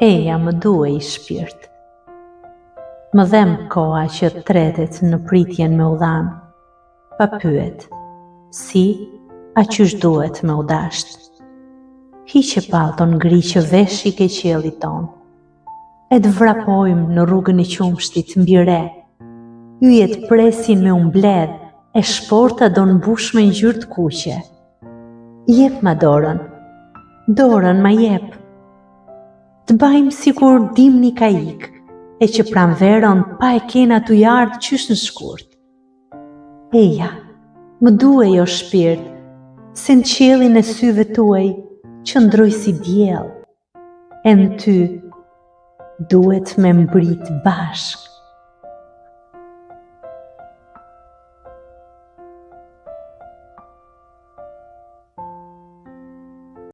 Eja më duhej shpirt. Më dhem koha që tretet në pritjen me u dhanë, pa pyet, si a qysh duhet me u dasht. Hiqe palton ngriqe veshi ke qiellit ton, e të vrapojmë në rrugën e qumshtit mbi re, yjet presin me umbledh, e shporta do n'bush me ngjyrë të kuqe. Jep ma dorën ma jep. Të bajmë sikur dimni ka ik, e që pranverën pa e kena t'u jardh qysh në shkurt. Eja, më duhej o shpirt, se në qiellin e syve tuaj qëndroj si diell, e në ty duhet me mbrit bashk.